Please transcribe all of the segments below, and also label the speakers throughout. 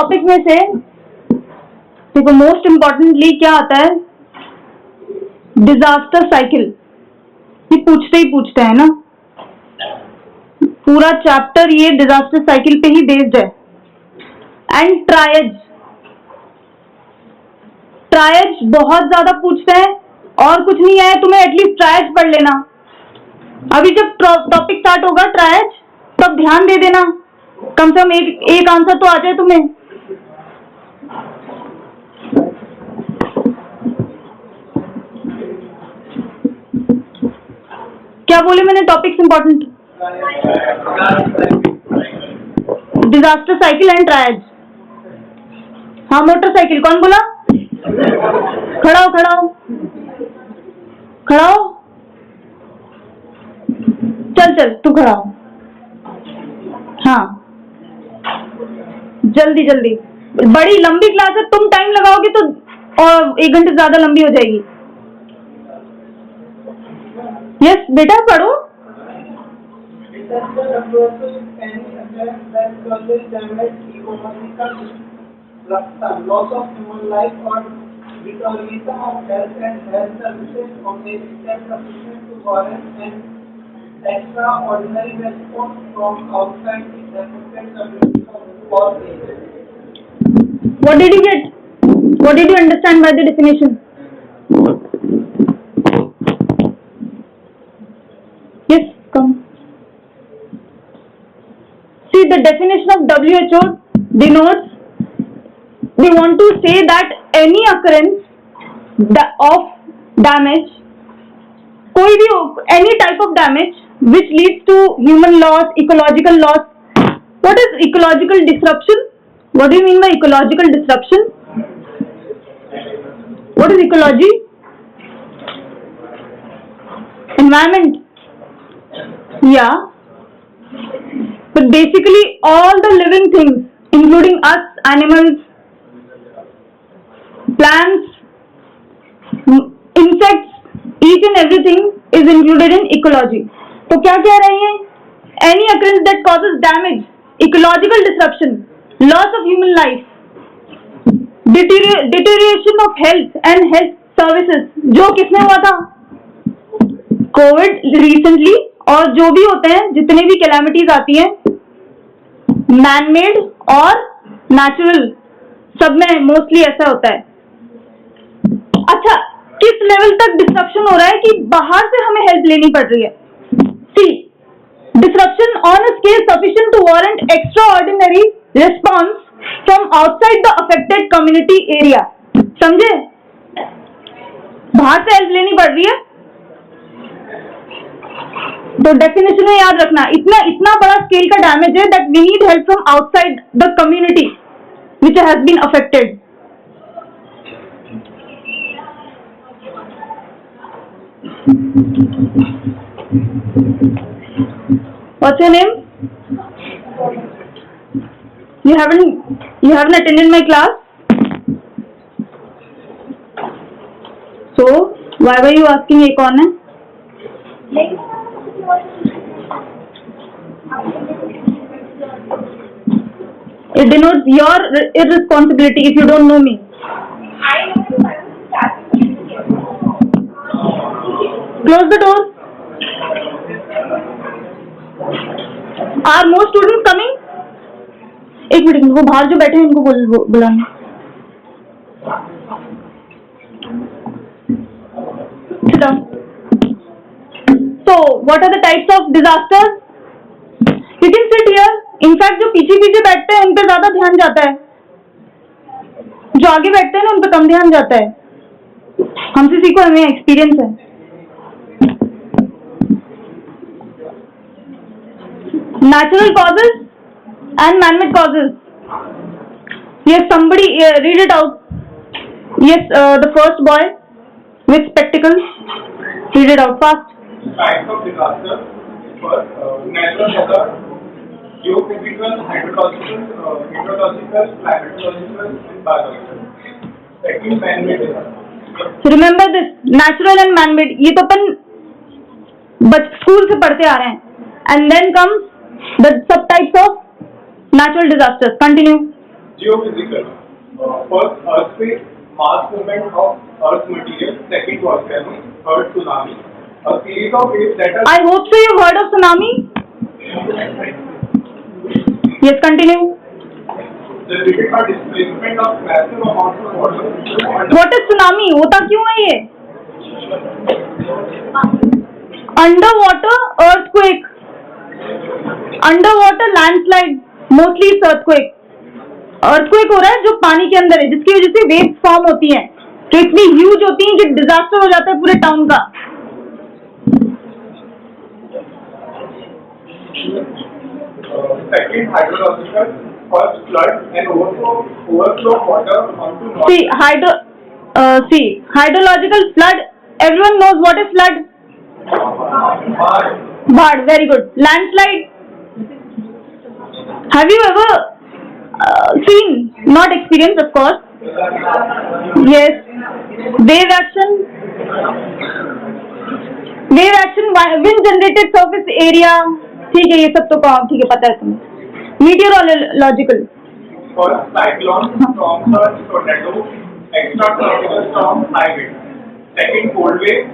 Speaker 1: Topic में से देखो मोस्ट इम्पोर्टेंटली क्या आता है, डिजास्टर साइकिल। ये पूछते ही पूछते हैं ना, पूरा चैप्टर ये डिजास्टर साइकिल पे ही बेस्ड है। एंड ट्रायज, ट्रायज बहुत ज्यादा पूछते हैं, और कुछ नहीं आया तुम्हें एटलीस्ट ट्रायज पढ़ लेना। अभी जब टॉपिक स्टार्ट होगा ट्रायज, तब ध्यान दे देना, कम से कम एक आंसर तो आ जाए तुम्हें। क्या बोले मैंने, topics important, disaster cycle and triage. हाँ मोटरसाइकिल, कौन बोला? खड़ा हो खड़ा हो खड़ा हो, चल चल तू खड़ा हो। हाँ जल्दी जल्दी, बड़ी लंबी क्लास है, तुम टाइम लगाओगे तो और 1 घंटे ज्यादा लंबी हो जाएगी। यस बेटा पढ़ो। Loss of human life or deterioration of health and health services on the extent sufficient to warrant an extraordinary response from outside the affected communities of all ages. What did you get? What did you understand by the definition? Yes, come. See, the definition of WHO denotes, they want to say that any occurrence of damage, कोई भी any type of damage which leads to human loss, ecological loss. What is ecological disruption? What do you mean by ecological disruption? What is ecology? Environment. Yeah. But basically all the living things, including us, animals, plants, insects, each and everything is included in ecology. तो क्या कह रहे हैं? Any occurrence that causes damage, ecological disruption, loss of human life, deterioration of health and health services, जो किसमें हुआ था? Covid recently, और जो भी होते हैं, जितने भी कैलामिटीज आती हैं, मैनमेड और नेचुरल, सब में मोस्टली ऐसा होता है। अच्छा, किस लेवल तक डिस्ट्रप्शन हो रहा है कि बाहर से हमें हेल्प लेनी पड़ रही है? See, disruption on a scale sufficient to warrant extraordinary response from outside the affected community area. समझे? बाहर से हेल्प लेनी पड़ रही है, तो डेफिनेशन में याद रखना, इतना बड़ा स्केल का डैमेज है that we need help from outside the community which has been affected. What's your name? You haven't attended my class? So why were you asking ये कौन है? It denotes your irresponsibility if you don't know me. Close the door. Are more students coming? एक minute, वो बाहर जो बैठे हैं इनको बुलाना। Sit down. So, what are the types of disasters? You can sit here. In fact, जो पीछे बैठते हैं उन पे ज्यादा ध्यान जाता है, जो आगे बैठते हैं ना उन पे कम ध्यान जाता है। हमसे सीखो, हमें एक्सपीरियंस है। Natural causes and man-made causes. Yes, somebody read it out. Yes, the first boy with spectacles. Read it out fast.
Speaker 2: Types of disaster. First, natural weather, geophysical, hydrological, meteorological, climatological, and biological. Second, man-made disaster.
Speaker 1: So remember this, natural and man-made. ये तो अपन school से पढ़ते आ रहे हैं. And then comes the subtypes of natural disasters. Continue.
Speaker 2: geophysical. First, earthquake, mass movement of Earth's material. Second, volcano. Third, tsunami. A series of waves that are.
Speaker 1: I hope so you've heard of tsunami. Yes, continue.
Speaker 2: The typical displacement of massive amounts of water.
Speaker 1: What is tsunami? होता क्यों है ये? Underwater earthquake, underwater landslide, mostly it's earthquake. Earthquake हो रहा है जो पानी के अंदर है, जिसकी वजह से वेव्स फॉर्म होती हैं, जो इतनी ह्यूज होती हैं कि डिजास्टर हो जाता है पूरे टाउन का.
Speaker 2: Second, hydrological. First, flood and overflow water onto.
Speaker 1: See, hydrological flood. Everyone knows what is flood. Bad, very good. Landslide. Have you ever seen, not experienced of course. Yes. Wave action. Wind generated surface area. ठीक है, ये सब तो ठीक है, पता है तुम्हें. Meteorological.
Speaker 2: First, cyclone, storm surge, tornado, extratropical storm, high wind. Second, cold wave.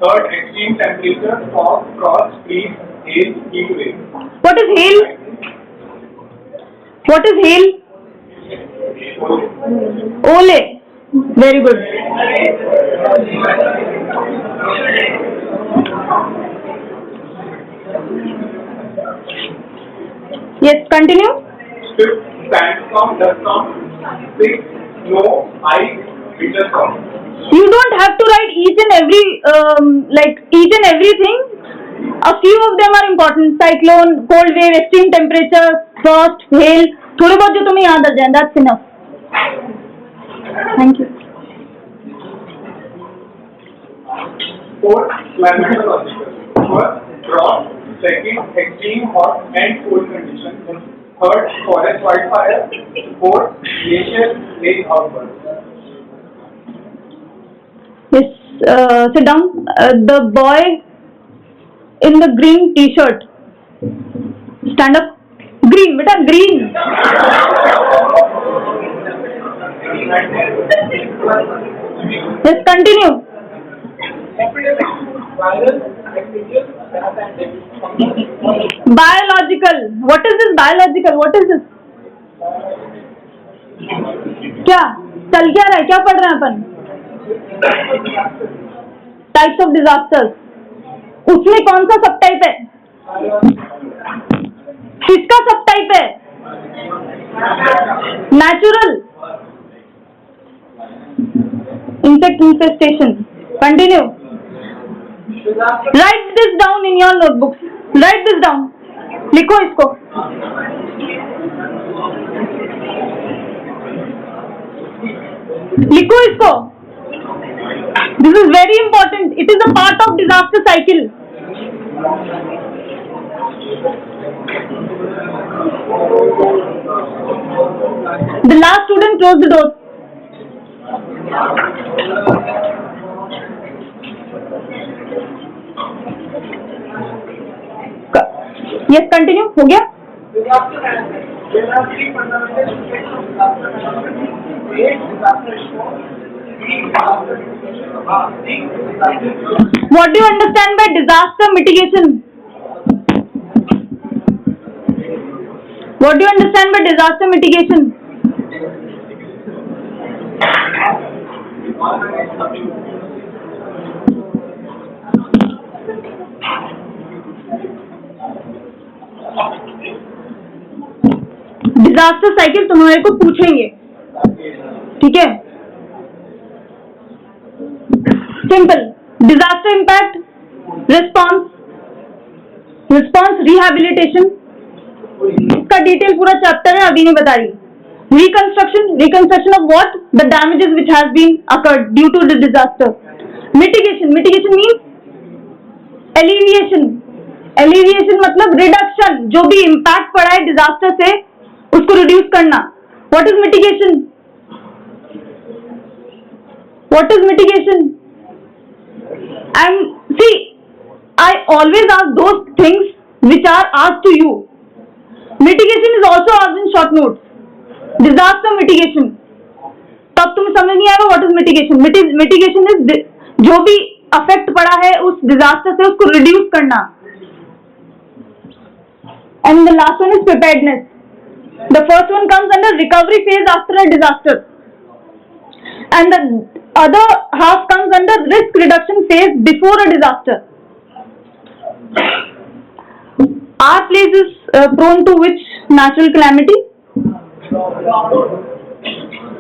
Speaker 2: Third, extreme temperature, fog, frost, freeze, hail, heat wave.
Speaker 1: What is hail? What is hail? Ole. Very good. Yes, continue.
Speaker 2: Fifth, sandstorm, duststorm. Sixth, snow, ice, winter storm.
Speaker 1: You don't have to write each and everything. A few of them are important. Cyclone, cold wave, extreme temperature, frost, hail. थोड़े बहुत जो तुम्हें याद आ जाए. That's enough. Thank you.
Speaker 2: Fourth, climatological. First, drought. Second, extreme hot and cold conditions. Third, forest wildfire. Fourth, glacial lake outbursts.
Speaker 1: Yes, sit down. The boy in the green T-shirt. Stand up. Green, beta, green. Yes, continue. Biological. What is this biological? What is this? क्या चल क्या रहा है? क्या पढ़ रहे हैं अपन? Types of disasters. उसमें कौन सा सब टाइप है? किसका सब टाइप है? Natural. Insect infestation. Continue. Write this down in your notebooks. Write this down. लिखो इसको. लिखो इसको. This is very important. It is a part of disaster cycle. The last student close the door. Yes, continue. हो गया? What do you understand by disaster mitigation? What do you understand by disaster mitigation? Disaster cycle तुम्हारे को पूछेंगे, ठीक है? Simple. Disaster impact, response, rehabilitation. इसका detail पूरा chapter है, अभी नहीं बता रही. Reconstruction of what? The damages which has been occurred due to the disaster. Mitigation means alleviation मतलब रिडक्शन. जो भी इम्पैक्ट पड़ा है डिजास्टर से उसको रिड्यूस करना. What is mitigation? And see, I always ask those things which are asked to you. Mitigation is also asked in short notes. Disaster mitigation, तब तुम्हें समझ नहीं आएगा what is mitigation. Mitigation is जो भी अफेक्ट पड़ा है उस डिजास्टर से उसको रिड्यूस करना. And the last one is preparedness. The first one comes under recovery phase after a disaster and the other half comes under risk reduction phase before a disaster. Our place is prone to which natural calamity?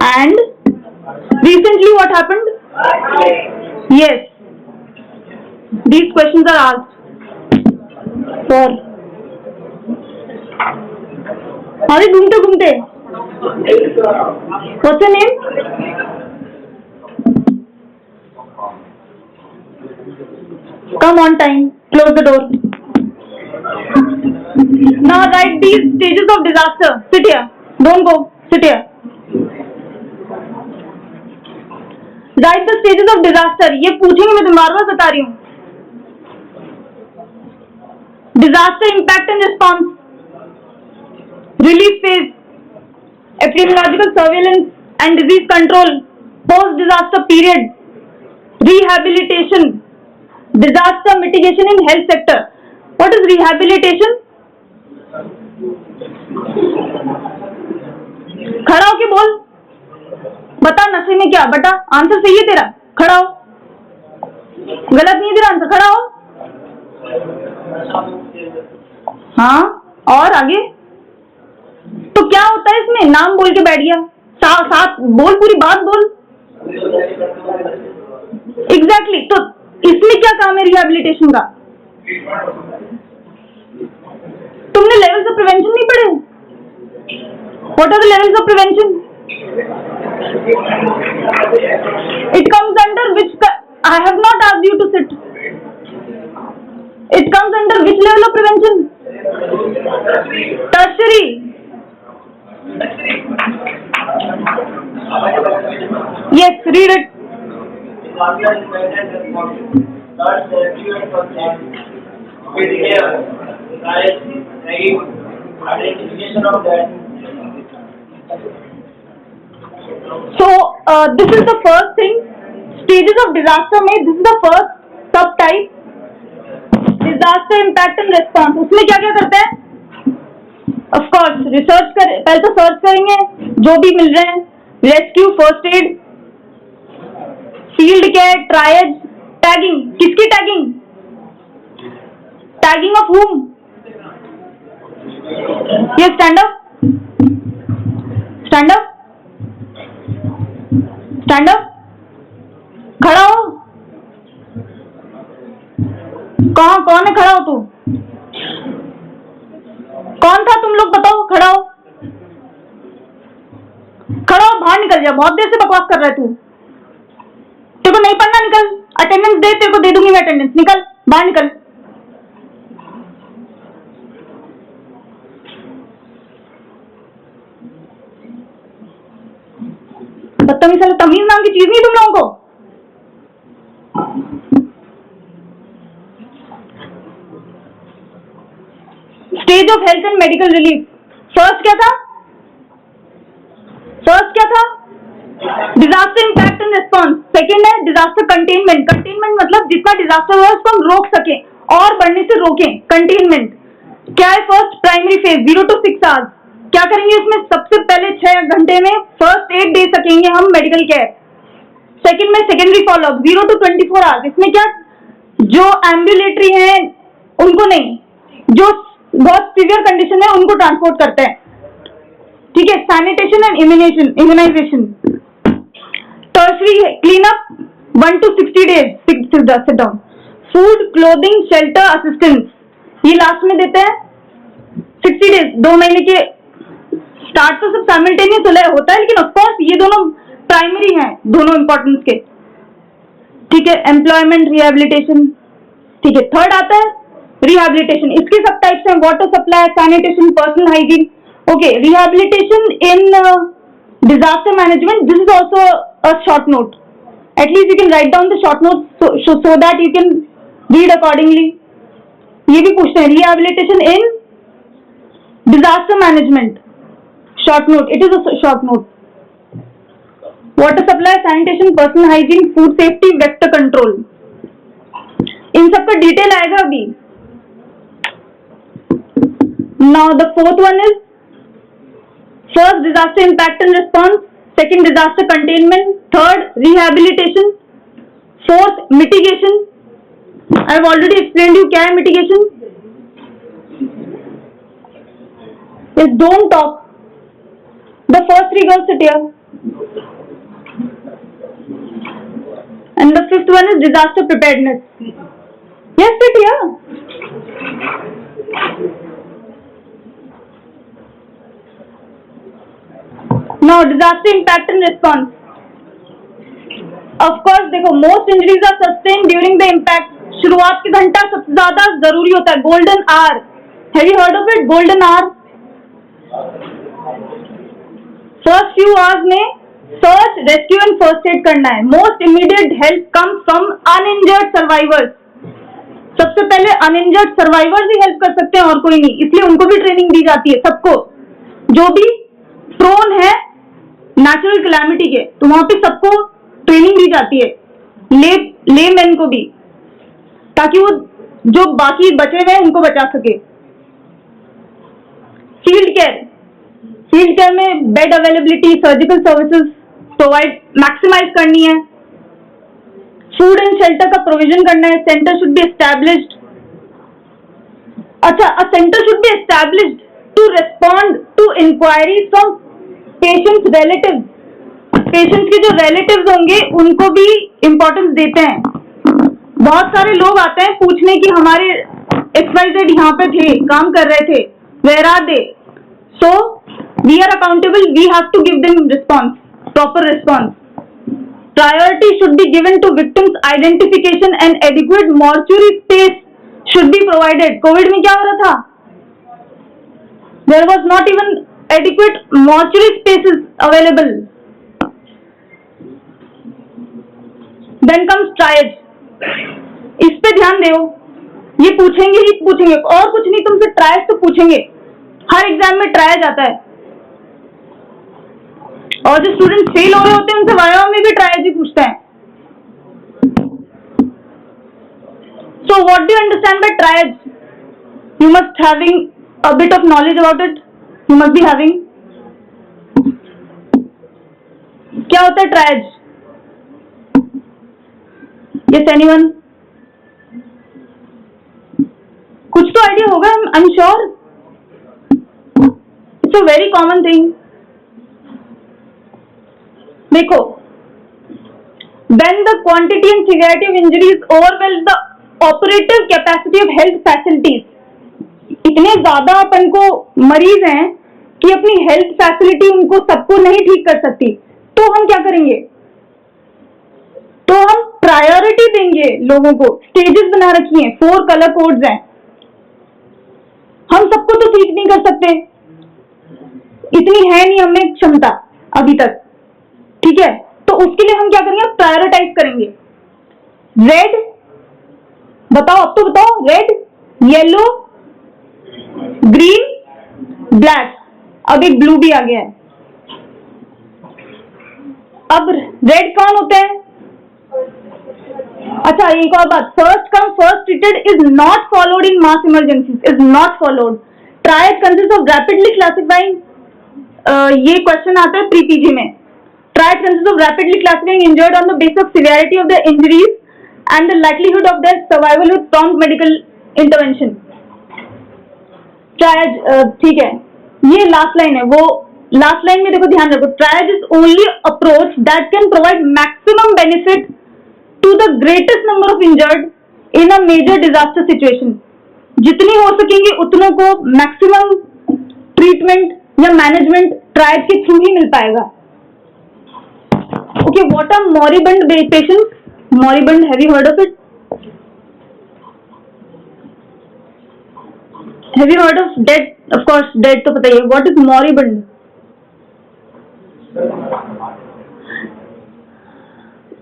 Speaker 1: And recently what happened? Yes, these questions are asked. Sir, अरे घूमते घूमते, what's your name? Come on time, close the door. Now write these stages of disaster. Sit here, don't go, sit here. Write the stages of disaster. ये पूछेंगे, मैं तुम्हारे बार बता रही हूँ. Disaster impact and response, relief phase, epidemiological surveillance and disease control, post disaster period, rehabilitation, disaster mitigation in health sector. What is rehabilitation? खड़ा होके बोल, बता नशे में क्या. बता, आंसर सही है तेरा, खड़ा हो. गलत नहीं है तेरा आंसर, खड़ा हो. हाँ, और आगे. तो क्या होता है इसमें? नाम बोल के बैठ गया. साथ बोल, पूरी बात बोल. एग्जैक्टली. तो इसमें क्या काम है रिहैबिलिटेशन का? तुमने लेवल्स ऑफ प्रिवेंशन नहीं पढ़े? What are the levels of prevention? It comes under which? I have not asked you to sit. It comes under which level of prevention? Tertiary. Yes, read it. So this is the first thing. Stages of disaster में this is the first subtype. Disaster impact and response. उसमें क्या क्या करते हैं? Of course research कर, पहले तो search करेंगे जो भी मिल रहे हैं. Rescue, first aid, field care, triage, tagging. किसकी टैगिंग? Tagging of whom? ये stand up, stand up, stand up. खड़ा हो. कौन है? खड़ा हो तू. कौन था तुम लोग बताओ. खड़ा हो, खड़ा हो. बाहर निकल जा, बहुत देर से बकवास कर रहा है तू. तेरे को नहीं पढ़ना, निकल. अटेंडेंस दे, तेरे को दे दूंगी मैं अटेंडेंस. निकल, बाहर निकल. बदतमीज साले, तमीज नाम की चीज नहीं तुम लोगों को. Stage of health and medical relief. First क्या था? Disaster impact and response. Second है डिजास्टर कंटेनमेंट. कंटेनमेंट मतलब जितना डिजास्टर हुआ उसको हम रोक सके और बढ़ने से रोकें. कंटेनमेंट क्या है? First primary phase 0 to 6 hours. क्या करेंगे इसमें? सबसे पहले 6 घंटे में फर्स्ट एड दे सकेंगे हम, मेडिकल केयर. सेकेंड में सेकेंडरी फॉलोअप 0 to 24 आवर्स. इसमें क्या? जो एम्बुलेटरी है उनको नहीं, जो बहुत सीवियर कंडीशन है उनको ट्रांसपोर्ट करते हैं. ठीक है. Sanitation and immunization. टर्शरी है clean up 1 to 60 days. Sit down. Food, clothing, shelter, assistance ये लास्ट में देते हैं. 60 days, 2 महीने के. स्टार्ट तो सब साइमल्टेनियस होता है, लेकिन ऑफकोर्स ये दोनों प्राइमरी हैं, दोनों इंपॉर्टेंस के. ठीक है. Employment, rehabilitation. ठीक है. थर्ड आता है रिहेबिलिटेशन. इसके सब टाइप्स हैं: water supply, sanitation, personal hygiene. Okay. Rehabilitation in disaster management, this is also a short note. At least you can write down the short notes so that you can read accordingly. ये भी पूछते हैं rehabilitation in disaster management. short note. It is a short note. Water supply, sanitation, personal hygiene, food safety, vector control. इन सब का detail आएगा अभी. Now the fourth one is first disaster impact and response, second disaster containment, third rehabilitation, fourth mitigation. I have already explained you क्या है mitigation. Is don't talk. The first three girls sit here. And the fifth one is disaster preparedness. Yes, sit here. Now disaster impact and response. Of course, देखो most injuries are sustained during the impact. शुरुआत के घंटा सबसे ज्यादा जरूरी होता है. Golden hour. Have you heard of it? Golden hour. First few hours में search, rescue and first aid करना है. Most immediate help comes from uninjured survivors. सबसे पहले uninjured survivors ही help कर सकते हैं और कोई नहीं. इसलिए उनको भी ट्रेनिंग दी जाती है सबको. जो भी प्रोन है नेचुरल कैलामिटी के, तो वहां पे सबको ट्रेनिंग दी जाती है. ले मैन को भी, ताकि वो जो बाकी बचे हुए हैं उनको बचा सके. फील्ड केयर में bed availability, surgical services provide maximize करनी है. फूड एंड शेल्टर का प्रोविजन करना है. Centre should be established. अच्छा, a centre should be established to respond to inquiry from patients relatives. Patients के जो रिलेटिव्स होंगे उनको भी इंपॉर्टेंस देते हैं. बहुत सारे लोग आते हैं पूछने कि हमारे XYZ यहाँ पे थे, काम कर रहे थे, where are they. So we are accountable, we have to give them response, proper response. Priority should be given to victims identification and adequate mortuary space should be provided. Covid में क्या हो रहा था? There was not even adequate mortuary spaces available. Then comes triage. इस पे ध्यान दो. ये पूछेंगे ही पूछेंगे, और कुछ नहीं, तुमसे ट्रायज तो पूछेंगे. हर एग्जाम में ट्रायज आता है. और जो स्टूडेंट फेल हो रहे होते हैं उनसे वाया में भी ट्रायज ही पूछते हैं. So what do you understand by triage? You must having a bit of knowledge about it. You must be having. क्या होता है ट्रायज? Yes, anyone? कुछ तो आइडिया होगा. I'm sure. It's a very common thing. देखो, when the quantity and severity of injuries overwhelm the operative capacity of health facilities. इतने ज्यादा अपन को मरीज हैं कि अपनी हेल्थ फैसिलिटी उनको सबको नहीं ठीक कर सकती, तो हम क्या करेंगे? तो हम प्रायोरिटी देंगे लोगों को. स्टेजेस बना रखी हैं, 4 कलर कोड्स हैं. हम सबको तो ठीक नहीं कर सकते, इतनी है नहीं हमें क्षमता अभी तक. ठीक है, तो उसके लिए हम क्या करेंगे? प्रायोरिटाइज करेंगे. रेड बताओ, अब तो बताओ. Red, yellow, green, black. अब एक ब्लू भी आ गया है. अब रेड कौन होते हैं? अच्छा, एक और बात. First come first treated is not followed in mass emergencies. Is not followed. Triage consist of rapidly classifying. ये क्वेश्चन आता है प्री पीजी में. Triage consist of rapidly classifying injured on the basis of severity of the injuries and the likelihood of their survival with prompt medical intervention. Triage, ठीक है, ये last line है. वो last line में देखो, ध्यान रखो. Triage is only approach that can provide maximum benefit to the greatest number of injured in a major disaster situation. जितनी हो सकेंगे उतनों को मैक्सिमम ट्रीटमेंट या मैनेजमेंट ट्रायज के थ्रू ही मिल पाएगा. Okay, what are moribund patients? Moribund, have you heard of it? Have you heard of dead? Of course, dead तो पता ही है. What is moribund?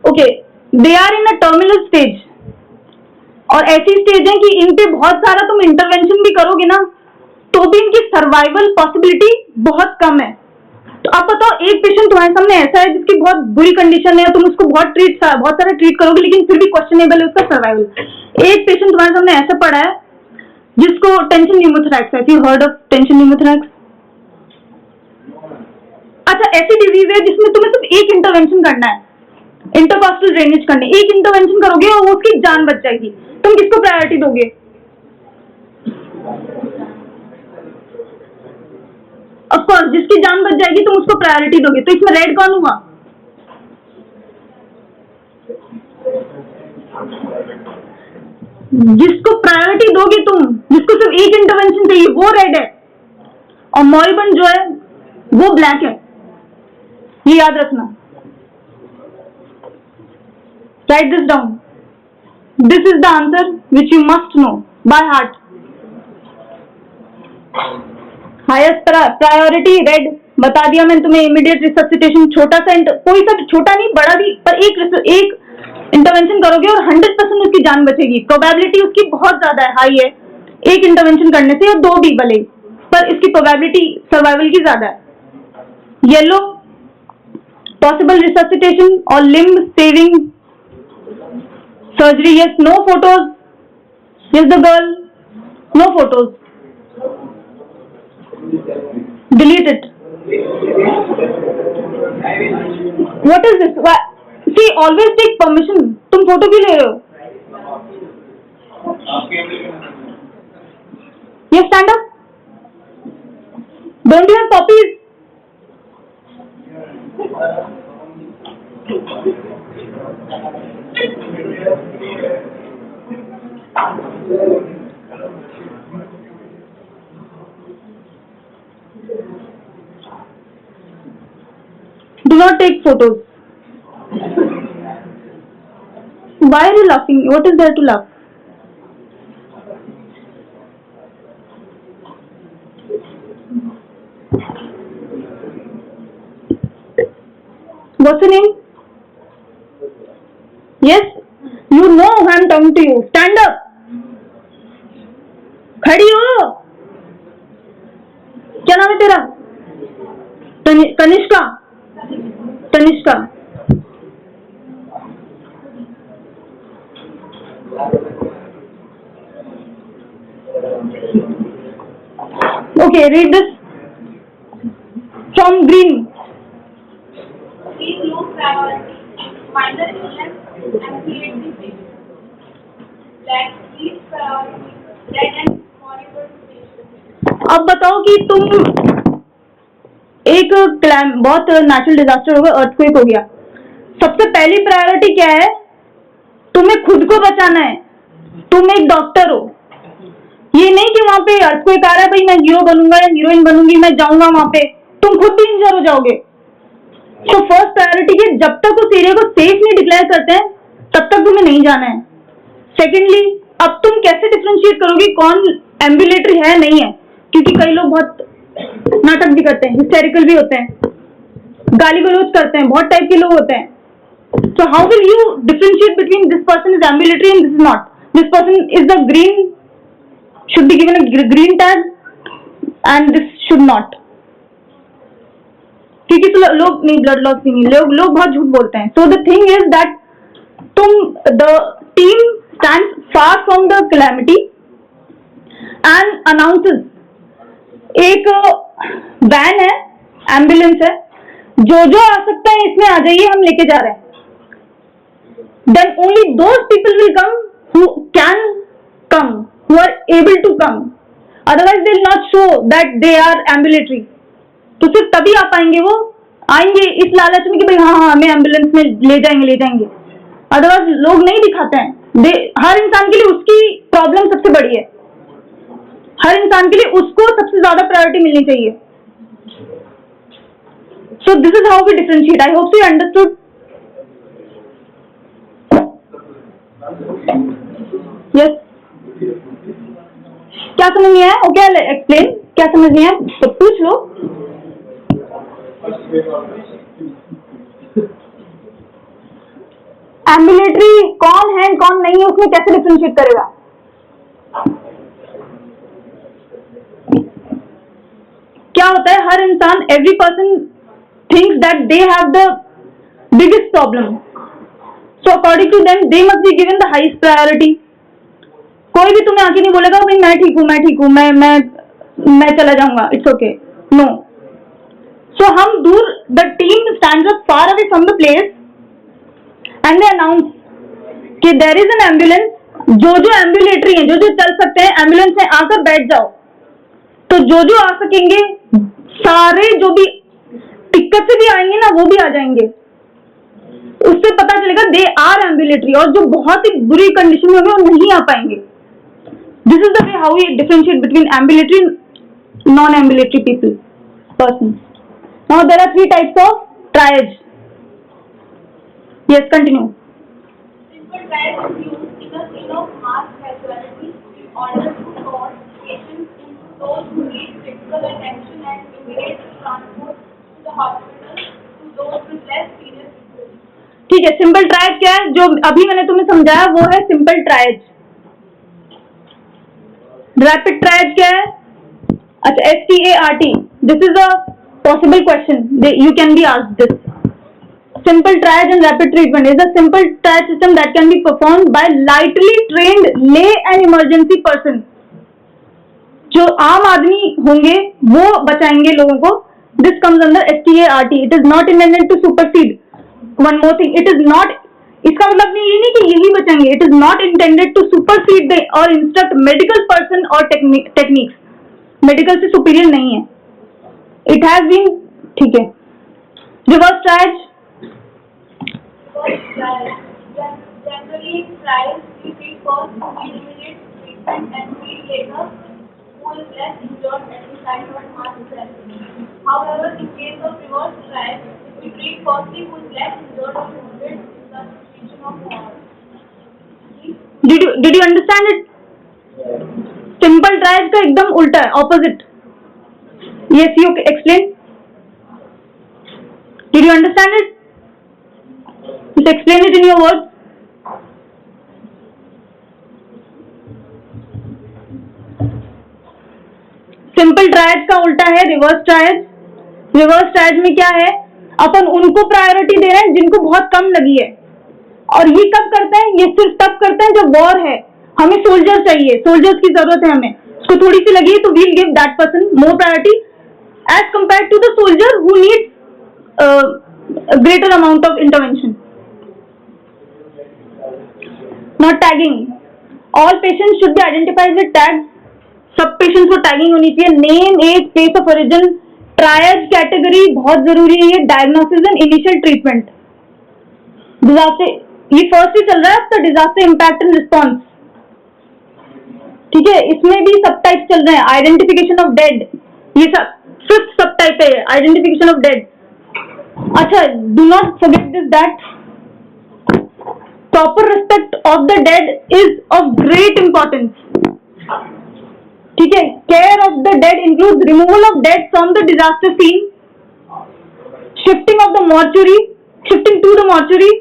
Speaker 1: Okay, they are in a terminal stage. और ऐसी स्टेज है कि इन पे बहुत सारा तुम इंटरवेंशन भी करोगे ना, तो भी इनकी सर्वाइवल पॉसिबिलिटी बहुत कम है. तो आप बताओ, एक पेशेंट तुम्हारे सामने ऐसा है जिसकी बहुत बुरी कंडीशन है, तुम उसको बहुत सारा ट्रीट करोगे, लेकिन फिर भी क्वेश्चनेबल है उसका सर्वाइवल। एक पेशेंट तुम्हारे सामने ऐसा पड़ा है जिसको टेंशन न्यूमोथोरैक्स है। You heard of tension pneumothorax? अच्छा, ऐसी डिजीज है जिसमें तुम्हें सिर्फ एक इंटरवेंशन करना है, इंटरकॉस्टल ड्रेनेज करने। एक इंटरवेंशन करोगे और उसकी जान बच जाएगी। तुम किसको प्रायोरिटी दोगे? ऑफ कोर्स, जिसकी जान बच जाएगी तुम उसको प्रायोरिटी दोगे। तो इसमें रेड कौन हुआ? जिसको प्रायोरिटी दोगे तुम, जिसको सिर्फ एक इंटरवेंशन चाहिए, वो रेड है, और मॉरिबंड जो है वो ब्लैक है। ये याद रखना। Right this down. This is the answer which you must know by heart. Highest priority red, बता दिया मैंने तुम्हें। इमीडिएट रिससिटेशन, छोटा सा कोई सा छोटा नहीं बड़ा भी, पर एक इंटरवेंशन करोगे और 100% उसकी जान बचेगी। प्रोबेबिलिटी उसकी बहुत ज्यादा है, हाई है, एक इंटरवेंशन करने से, और 2 भी भले, पर इसकी प्रोबेबिलिटी सर्वाइवल की ज्यादा है। येलो, पॉसिबल रिससिटेशन और limb saving surgery. Yes, no photos. Yes the girl, no photos, delete it. What is this? See, always take permission. तुम फोटो क्यों ले रहे हो? Yes, stand up. Don't you have copies? Do not take photos. Why are you laughing? What is there to laugh? What's your name? Yes, you know who I am talking to you. Stand up. खड़ी हो। क्या नाम है तेरा? Kanishka. Tanishka. Okay, read this from green.
Speaker 3: Please low priority, minor illness and creative patient. Black, please priority, red and horrible patient.
Speaker 1: अब बताओ कि तुम एक बहुत नेचुरल डिजास्टर होगा, अर्थक्वेक हो गया, सबसे पहली प्रायोरिटी क्या है? तुम्हें खुद को बचाना है। तुम एक डॉक्टर हो, ये नहीं कि वहां पे अर्थक्वेक आ रहा है, भाई मैं हीरो बनूंगा या हीरोइन बनूंगी, मैं जाऊंगा वहां पे, तुम खुद भी इंजर हो जाओगे। तो फर्स्ट प्रायोरिटी है, जब तक उस एरिया को सेफ नहीं डिक्लेयर करते हैं तब तक तुम्हें नहीं जाना है। सेकेंडली, अब तुम कैसे डिफ्रेंशिएट करोगे कौन एम्बुलेटरी है नहीं है? क्योंकि कई लोग बहुत नाटक भी करते हैं, हिस्टेरिकल भी होते हैं, गाली गलौज करते हैं, बहुत टाइप के लोग होते हैं। So how will you differentiate between this person is ambulatory and this is not? This person is the green, should be given a green tag and this should not. क्योंकि तो लोग नहीं, ब्लड लॉस भी नहीं, लोग बहुत झूठ बोलते हैं। So the thing is that the team stands far from the calamity and announces, एक वैन है, एम्बुलेंस है, जो आ सकता है इसमें आ जाइए, हम लेके जा रहे हैं। Then only those people will come who can come, who are able to come. Otherwise they will not show that they are ambulatory. तो सिर्फ तभी आ पाएंगे, वो आएंगे इस लालच में कि भाई हाँ हमें एम्बुलेंस में ले जाएंगे। अदरवाइज लोग नहीं दिखाते हैं। हर इंसान के लिए उसकी प्रॉब्लम सबसे बड़ी है, हर इंसान के लिए उसको सबसे ज्यादा प्रायोरिटी मिलनी चाहिए। So this is how we differentiate. I hope you understood. Yes. क्या समझ नहीं आया? Okay, explain. क्या समझ नहीं आया तो पूछ लो। एम्बुलेटरी कौन है कौन नहीं है, उसमें कैसे डिफरेंशिएट करेगा? क्या होता है, हर इंसान, every person thinks that they have the biggest problem. So according to them, they must be given the highest priority. कोई भी तुम्हें आके नहीं बोलेगा भाई मैं ठीक हूँ, मैं चला जाऊंगा, इट्स ओके, नो. सो हम दूर, the team stands up far away from the place and they announce कि देयर इज एन एम्बुलेंस. जो एम्बुलेटरी है, जो चल सकते हैं एम्बुलेंस में आकर बैठ जाओ. तो जो आ सकेंगे, सारे जो भी दिक्कत से भी आएंगे ना, वो भी आ जाएंगे. उससे पता चलेगा दे आर एम्बुलेटरी. और जो बहुत ही बुरी कंडीशन में होंगे वो नहीं आ पाएंगे. This is the way how we differentiate between ambulatory non ambulatory people person. Now there are 3 types of triage. Yes, continue.
Speaker 3: Simple triage is used in a scene of mass casualty in order to sort patients into those who need critical attention and immediate transport to the hospital to those with less serious injuries.
Speaker 1: ठीक है, simple triage क्या है? जो अभी मैंने तुम्हें समझाया वो है सिंपल ट्रायज. रैपिड ट्रायज क्या है? अच्छा, START. This is a possible question, you can be asked this. Simple triage and rapid treatment is a simple triage system that can be performed by lightly trained lay and emergency person. जो आम आदमी होंगे वो बचाएंगे लोगों को. This comes under START. It is not intended to supersede. One more thing, it is not. इसका मतलब ये नहीं कि यही बचाएंगे. It is not intended to supersede the or instruct medical person or techniques. Medical से superior नहीं है. It has been, ठीक है. Reverse triage.
Speaker 3: Generally, in trials, we treat first who need immediate treatment and treat later who is less injured at the time of mass casualty. However, in case of reverse trial, we treat firstly who is less injured or wounded in the situation of war.
Speaker 1: Did you understand it? Simple triage का एकदम उल्टा है, opposite. Yes, you explain. Did you understand it? Just explain it in your words. Simple triage का उल्टा है reverse triage. Reverse triage में क्या है? अपन उनको प्रायोरिटी दे रहे हैं जिनको बहुत कम लगी है. और ये कब करते हैं? ये सिर्फ तब करते हैं जब वॉर है, हमें सोल्जर्स चाहिए, सोल्जर्स की जरूरत है हमें, उसको थोड़ी सी लगी है तो we'll give that person more priority as compare to the soldier who needs greater amount of intervention. Not tagging. All patients should be identified with tags. सब पेशेंट्स को टैगिंग होनी चाहिए. Name, age, place of origin. Triage category बहुत जरूरी है. ये diagnosis and initial treatment. Disaster, ये first ही चल रहा है अब तो, डिजास्टर इम्पैक्ट एंड रिस्पॉन्स. ठीक है, इसमें भी सब टाइप चल रहे हैं. आइडेंटिफिकेशन ऑफ डेड, ये सब 5th सब टाइप है. Identification of dead. अच्छा, do not forget this that proper respect of the dead is of great importance. ठीक है, care of the dead includes removal of dead from the disaster scene, shifting to the mortuary,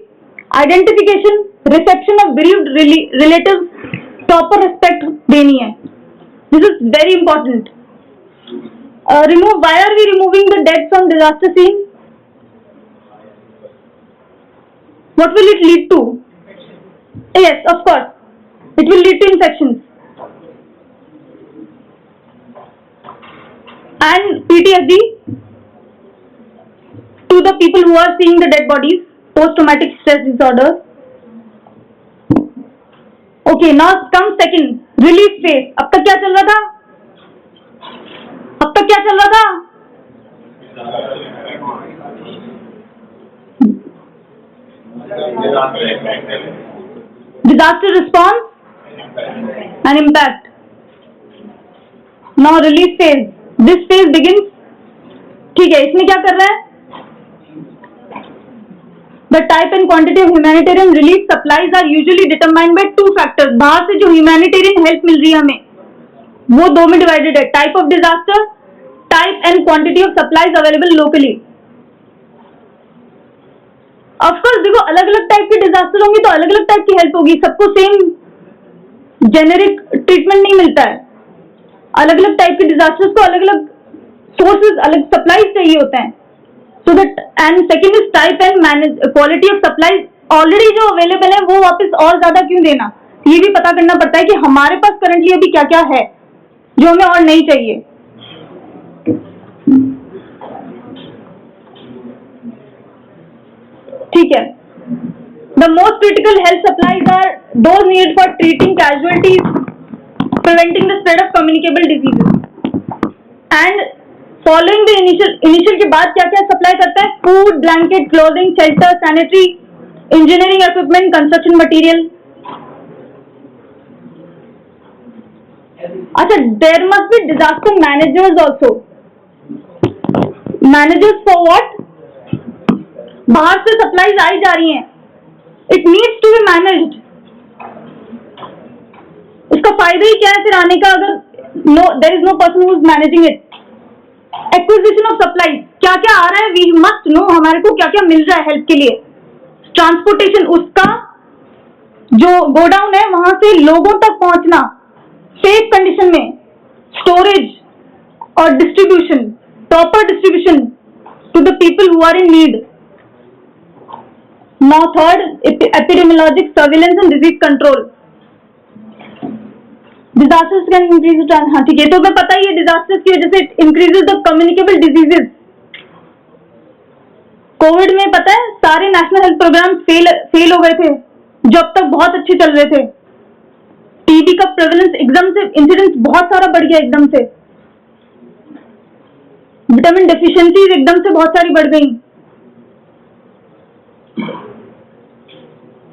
Speaker 1: identification, reception of bereaved relatives, proper respect देनी है. This is very important. Why are we removing the dead from disaster scene? What will it lead to? Yes, of course. It will lead to infections and PTSD to the people who are seeing the dead bodies, post-traumatic stress disorder. Okay, now comes second, relief phase. अब तक क्या चल रहा था? Disaster response and impact. Now relief phase. This phase begins. ठीक है, इसमें क्या कर रहे हैं? The type and quantity of humanitarian relief supplies are usually determined by 2 factors. बाहर से जो humanitarian help मिल रही है हमें, वो 2 में divided है. Type of disaster, type and quantity of supplies available locally. Of course देखो, अलग अलग टाइप के डिजास्टर होंगे तो अलग अलग टाइप की हेल्प होगी. सबको सेम जेनेरिक ट्रीटमेंट नहीं मिलता है. अलग अलग टाइप के डिजास्टर्स को अलग अलग सोर्सेज, अलग सप्लाईज चाहिए होते हैं. So that, and second is type and manage quality of supply. Already जो अवेलेबल है वो वापस और ज्यादा क्यों देना, ये भी पता करना पड़ता है कि हमारे पास करंटली अभी क्या क्या है जो हमें और नहीं चाहिए. ठीक है. The most critical health supplies are those needed for treating casualties, preventing the spread of communicable diseases. And following the initial के बाद क्या क्या सप्लाई करते हैं? Food, blanket, clothing, shelter, sanitary, engineering equipment, construction material. अच्छा, there must be disaster managers also. Managers for what? बाहर से supplies आई जा रही हैं. It needs to be managed. इसका फायदा ही क्या है फिर आने का अगर there is no person who is managing it. Acquisition of supplies, क्या क्या आ रहा है, we must know हमारे को क्या क्या मिल रहा है हेल्प के लिए. ट्रांसपोर्टेशन, उसका जो गोडाउन है वहां से लोगों तक पहुंचना सेफ कंडीशन में, स्टोरेज और distribution, proper distribution to the people who are in need. Now third, epidemiologic surveillance and disease control. Disasters can increase the हाँ ठीक है, तो मैं पता ही है disasters की वजह से increases the communicable diseases. Covid में पता है सारे नेशनल हेल्थ प्रोग्राम फेल हो गए थे जो अब तक बहुत अच्छे चल रहे थे. टीबी का प्रेवलेंस एकदम से, इंसिडेंस बहुत सारा बढ़ गया एकदम से. विटामिन डेफिशिएंसीज एकदम से बहुत सारी बढ़ गई.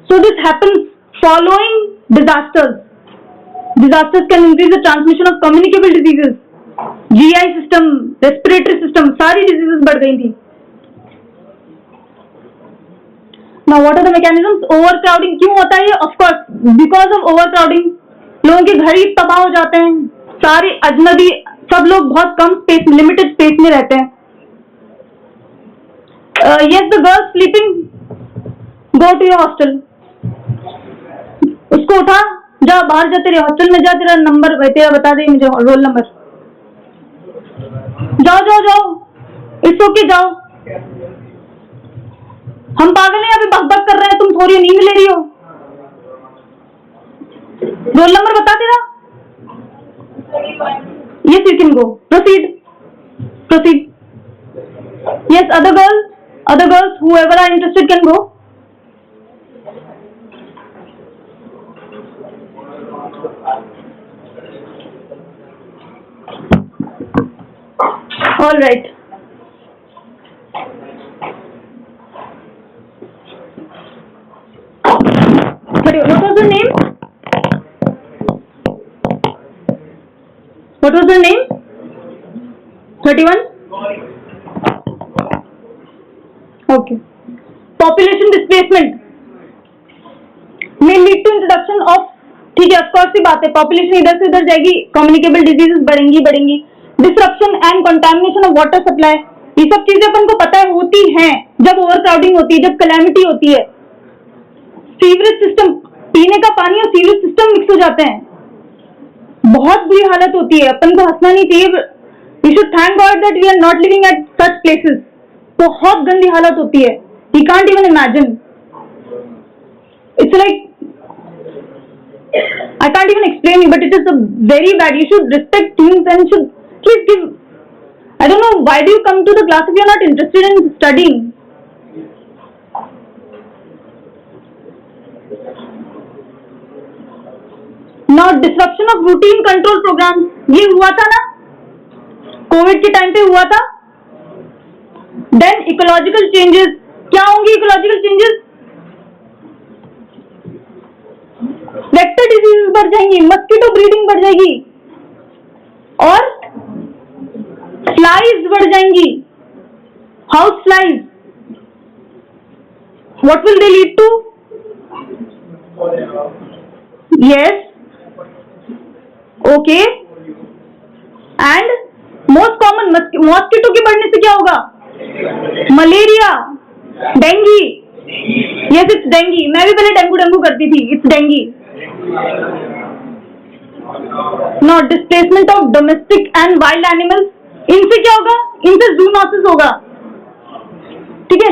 Speaker 1: So this happens following disasters. Disasters can increase the transmission of communicable diseases. GI system, respiratory system, सारी diseases बढ़ गई थी. Now what are the mechanisms? Overcrowding क्यों होता है ये? Of course because of overcrowding लोगों के घर ही तबाह हो जाते हैं. सारे अजनबी, सब लोग बहुत कम स्पेस, लिमिटेड स्पेस में रहते हैं. Yes, the girl sleeping, go to your hostel. उसको उठा, जा बाहर जा, तेरे हॉस्टल में जा, तेरा नंबर, तेरा बता दे मुझे रोल नंबर. जाओ जाओ जाओ, इट्स ओके, जाओ. हम पागल हैं, अभी बक बक कर रहे हैं, तुम थोड़ी नींद ले रही हो. रोल नंबर बता तेरा. Yes, you can go. Proceed. Yes, other girls, whoever are interested can go. All right. What was her name? What was her name? 31? Okay. Population displacement may lead to introduction of, ठीक है, of course सी बात है, population इधर से उधर जाएगी, communicable diseases बढ़ेंगी. Disruption and contamination of water supply, ये सब चीजें अपन को पता है होती हैं जब ओवरक्राउडिंग होती है, जब कैलेमिटी होती है. सीवरेज सिस्टम, पीने का पानी और सीवरेज सिस्टम मिक्स हो जाते हैं, बहुत बुरी हालत होती है. अपन को हंसना नहीं चाहिए. We should thank God that we are not living at such places. बहुत गंदी हालत होती है, we can't even imagine. It's like, I can't even explain it, but it is a very bad. You should respect things and should please give. I don't know, why do you come to the class if you are not interested in studying? Now disruption of routine control programs, ये हुआ था ना, Covid के time पे हुआ था. Then ecological changes, क्या होंगी ecological changes? वेक्टर डिजीज बढ़ जाएंगी, मस्कीटो ब्रीडिंग बढ़ जाएगी और फ्लाइज बढ़ जाएंगी, house flies. What will they lead to? Yes, okay. And most common, mosquito के बढ़ने से क्या होगा? Malaria, dengue. Yes, it's dengue. मैं भी पहले डेंगू करती थी. It's dengue. Now displacement of domestic and wild animals, इनसे क्या होगा? इनसे जूनोसिस होगा. ठीक है,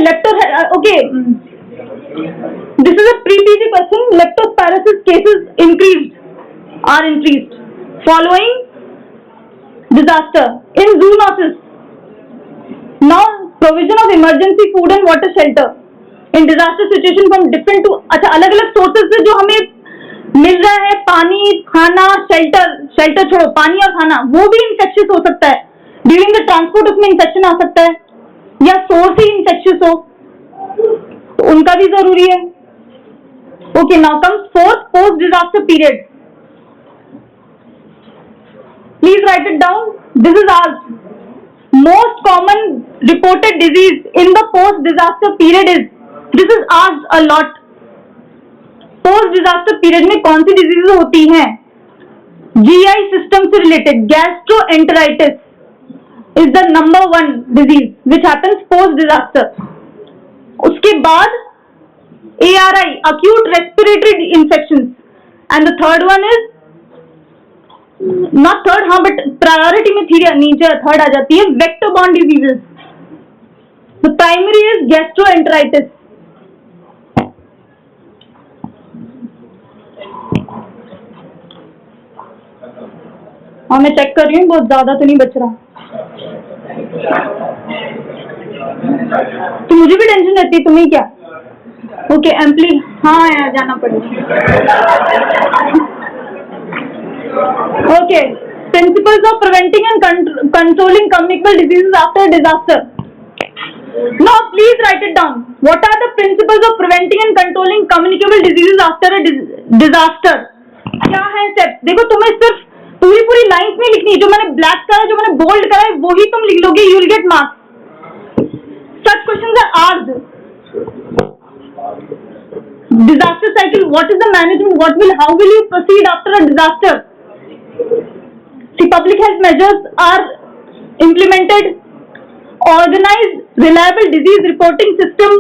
Speaker 1: okay, this is a pre PG question. Leptospirosis cases are increased following disaster in zoonosis. Now provision of emergency food and water shelter in disaster situation from different to, अच्छा, अलग अलग सोर्सेज से जो हमें मिल रहा है, पानी, खाना, शेल्टर छोड़ो, पानी और खाना, वो भी इंफेक्शियस हो सकता है. ड्यूरिंग द ट्रांसपोर्ट उसमें इंफेक्शन आ सकता है, या सोर्स ही इंफेक्शियस हो, तो उनका भी जरूरी है. Okay, now comes fourth, post disaster period. Please right it down. This is asked. Most common reported disease in the post disaster period is, this is asked a lot. Post disaster period में कौन सी disease होती हैं? GI system से related gastroenteritis is the number 1 disease which happens post disaster. उसके बाद ARI, acute respiratory infections, and the third one is not third, हाँ, but priority में नीचे थर्ड आ जाती है, vector borne diseases. The primary is gastroenteritis. हाँ, मैं check कर रही हूँ, बहुत ज्यादा तो नहीं बच रहा. तो मुझे भी टेंशन रहती है, तुम्हें क्या? ओके, एम्पली, हाँ यार, जाना पड़ेगा. Okay, principles of preventing and controlling communicable diseases after disaster. Now please write it down. What are the principles of preventing and controlling communicable diseases after a disaster? क्या है स्टेप? देखो, तुम्हें सिर्फ पूरी लाइंस नहीं लिखनी, जो मैंने ब्लैक करा है, जो मैंने बोल्ड करा है, वो ही तुम लिख लोगे, you will get marks. Such questions are asked. Disaster cycle. What is the management? How will you proceed after a disaster? See, public health measures are implemented. Organized, reliable disease reporting system.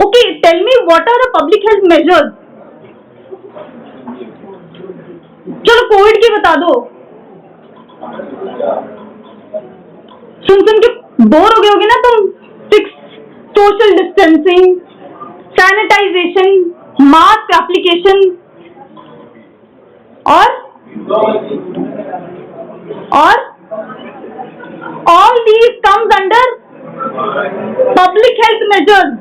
Speaker 1: Okay, tell me what are the public health measures? चलो Covid की बता दो. सुन के bore हो गए होगे ना तुम. 6 social distancing, sanitization, mask application, और all these comes under public health measures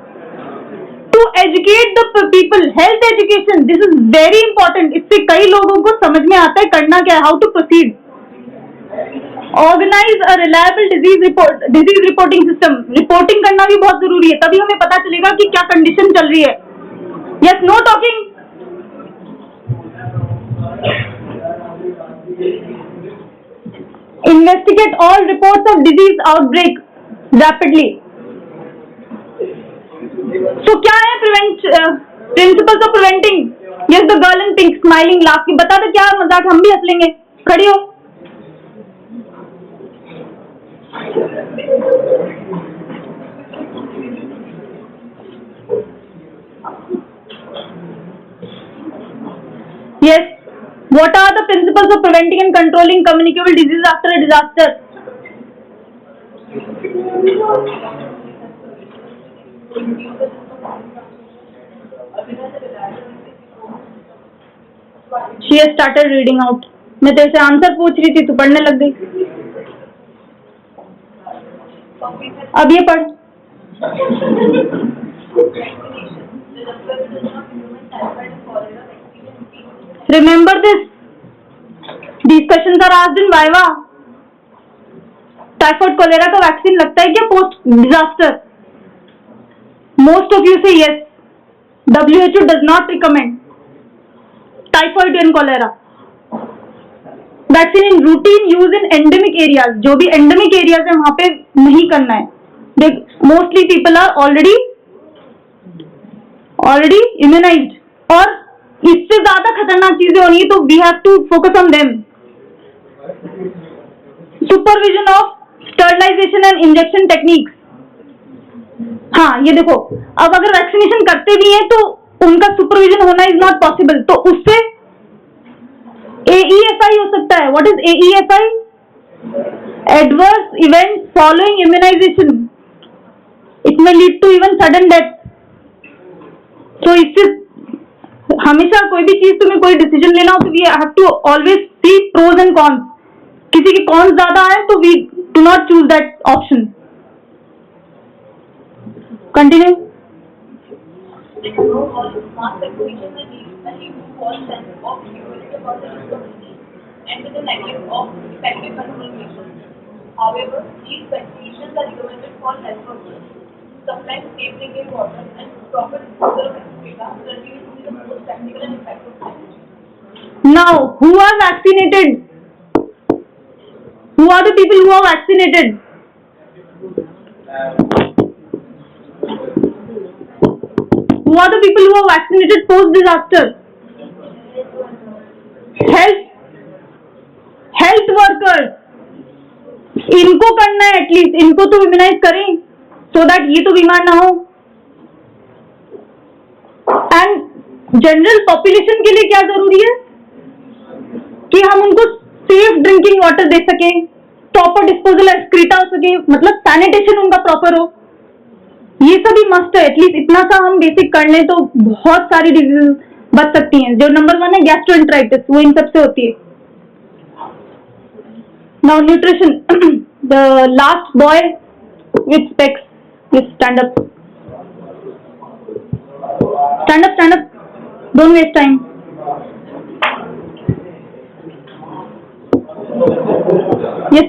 Speaker 1: to educate the people. Health education, this is very important. इससे कई लोगों को समझ में आता है करना क्या है, how to proceed. Organize a reliable disease reporting system. Reporting करना भी बहुत जरूरी है, तभी हमें पता चलेगा कि क्या कंडीशन चल रही है. Yes, no talking. Investigate all reports of disease outbreak rapidly. So क्या है principles of preventing? Yes, the girl in pink smiling laugh. बता दो क्या मजाक, हम भी हंस लेंगे. खड़ी हो. Yes. What are the principles of preventing and controlling communicable diseases after a disaster? She has started reading out. मैं तेरे से आंसर पूछ रही थी, तू पढ़ने लग गई. अब ये पढ़. Remember this. These questions are asked in Viva. Typhoid cholera का वैक्सीन लगता है क्या post disaster? Most of you say yes. WHO does not recommend typhoid and cholera. Vaccine in routine use in endemic areas. जो भी endemic areas है वहाँ पे नहीं करना है. Mostly people are already immunized. और इससे ज्यादा खतरनाक चीजें होनी है तो we have to focus on them. Supervision of sterilization and injection techniques. हाँ, ये देखो, अब अगर वैक्सीनेशन करते भी हैं तो उनका सुपरविजन होना इज नॉट पॉसिबल, तो उससे AESI हो सकता है. What is AESI? Adverse event following immunization. It may lead to even sudden death. So इससे हमेशा कोई भी चीज तुम्हें कोई डिसीजन लेना हो तो we have to always see pros and cons. किसी के cons ज्यादा है तो we do not choose that option. Continue.
Speaker 3: Mass recognition may lead to false sense of security about the responsibility and with the negative of effective communication. However, these conditions are recommended for health purposes. Supplying safe drinking water and proper disposal of data continues to be the most practical and effective strategy.
Speaker 1: Now, who are vaccinated? Who are the people who are vaccinated? Who are the people who are vaccinated post-disaster? Health workers. इनको करना है at least, इनको तो immunise करें so that ये तो बीमार ना हो. एंड जनरल पॉपुलेशन के लिए क्या जरूरी है कि हम उनको सेफ ड्रिंकिंग वाटर दे सके, प्रॉपर डिस्पोजल एक्सक्रीटा हो सके, मतलब सैनिटेशन उनका प्रॉपर हो. ये सभी मस्ट है. एटलीस्ट इतना सा हम बेसिक कर लें तो बहुत सारी डिजीज बच सकती हैं. जो नंबर 1 है गैस्ट्रोएंटेराइटिस, वो इन सबसे होती है. Now nutrition. The last boy with specs, with stand up. stand up, don't waste time. Yes,